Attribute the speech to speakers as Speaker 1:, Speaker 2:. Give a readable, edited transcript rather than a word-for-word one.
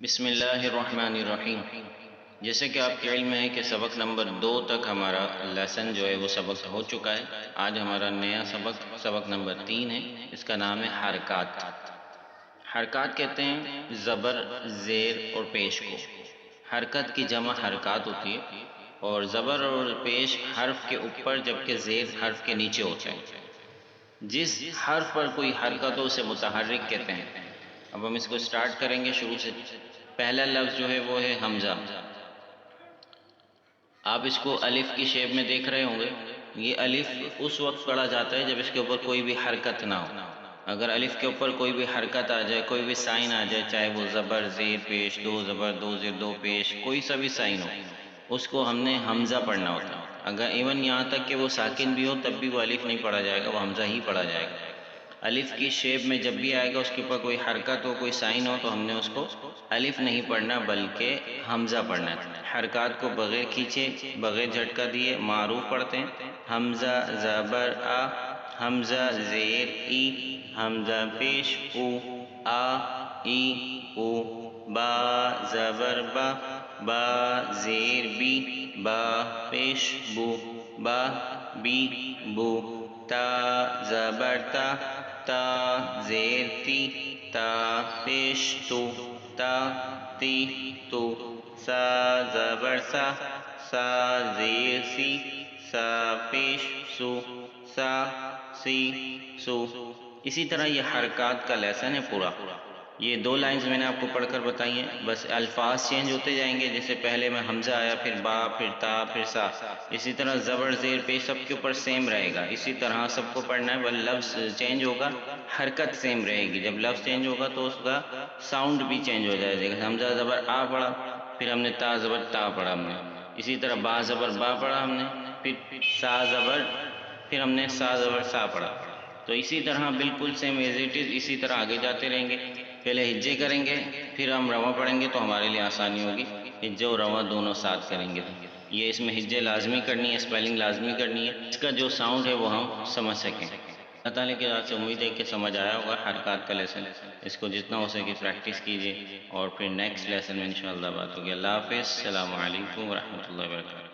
Speaker 1: بسم اللہ الرحمن الرحیم۔ جیسے کہ آپ کے علم ہے کہ سبق نمبر 2 تک ہمارا لیسن جو ہے وہ سبق ہو چکا ہے۔ آج ہمارا نیا سبق نمبر 3 ہے، اس کا نام ہے حرکات۔ حرکات کہتے ہیں زبر، زیر اور پیش کو۔ حرکت کی جمع حرکات ہوتی ہے، اور زبر اور پیش حرف کے اوپر جبکہ زیر حرف کے نیچے ہوتا ہے۔ جس حرف پر کوئی حرکت ہو اسے متحرک کہتے ہیں۔ اب ہم اس کو سٹارٹ کریں گے شروع سے۔ پہلا لفظ جو ہے وہ ہے حمزہ۔ آپ اس کو الف کی شیپ میں دیکھ رہے ہوں گے۔ یہ الف اس وقت پڑھا جاتا ہے جب اس کے اوپر کوئی بھی حرکت نہ ہو۔ اگر الف کے اوپر کوئی بھی حرکت آ جائے، کوئی بھی سائن آ جائے، چاہے وہ زبر، زیر، پیش، دو زبر، دو زیر، دو پیش، کوئی سا بھی سائن ہو، اس کو ہم نے حمزہ پڑھنا ہوتا ہے۔ اگر ایون یہاں تک کہ وہ ساکن بھی ہو تب بھی وہ الف نہیں پڑھا جائے گا، وہ حمزہ ہی پڑھا جائے گا۔ الف کی شیپ میں جب بھی آئے گا، اس کے اوپر کوئی حرکت ہو، کوئی سائن ہو، تو ہم نے اس کو الف نہیں پڑھنا بلکہ حمزہ پڑھنا ہے۔ حرکات کو بغیر کھینچے، بغیر جھٹکا دیے معروف پڑھتے ہیں۔ حمزہ زبر آ، حمزہ زیر ای، حمزہ پیش او، آ ای او، با زبر با، با زیر بی، با پیش بو، با بی بو، تا زبر تا، تا زیر تی، تا پیش تو، تا تی تو، سا زبر سا، سا زیر سی، سا پیش سو، سا سی سو۔ اسی طرح یہ حرکات کا لیسن ہے پورا۔ یہ 2 لائنز میں نے آپ کو پڑھ کر بتائی ہیں، بس الفاظ چینج ہوتے جائیں گے۔ جیسے پہلے میں حمزہ آیا، پھر با، پھر تا، پھر سا۔ اسی طرح زبر، زیر، پیش سب کے اوپر سیم رہے گا۔ اسی طرح سب کو پڑھنا ہے، بس لفظ چینج ہوگا، حرکت سیم رہے گی۔ جب لفظ چینج ہوگا تو اس کا ساؤنڈ بھی چینج ہو جائے گا۔ حمزہ زبر آ پڑھا، پھر ہم نے تا زبر تا پڑھا ہم نے۔ اسی طرح با زبر با پڑھا ہم نے، پھر سا زبر، پھر ہم نے سا زبر سا پڑھا۔ تو اسی طرح بالکل سیم ایز اٹ از، اسی طرح آگے جاتے رہیں گے۔ پہلے ہجے کریں گے، پھر ہم رواں پڑھیں گے تو ہمارے لیے آسانی ہوگی۔ ہجے اور رواں دونوں ساتھ کریں گے۔ یہ اس میں ہجے لازمی کرنی ہے، اسپیلنگ لازمی کرنی ہے، اس کا جو ساؤنڈ ہے وہ ہم سمجھ سکیں۔ اللہ تعالیٰ کی ذات سے امید ہے کہ سمجھ آیا ہوگا حرکات کا لیسن۔ اس کو جتنا ہو سکے پریکٹس کیجیے، اور پھر نیکسٹ لیسن میں انشاءاللہ بات ہوگی۔ اللہ حافظ، السلام علیکم ورحمۃ اللہ وبرکاتہ۔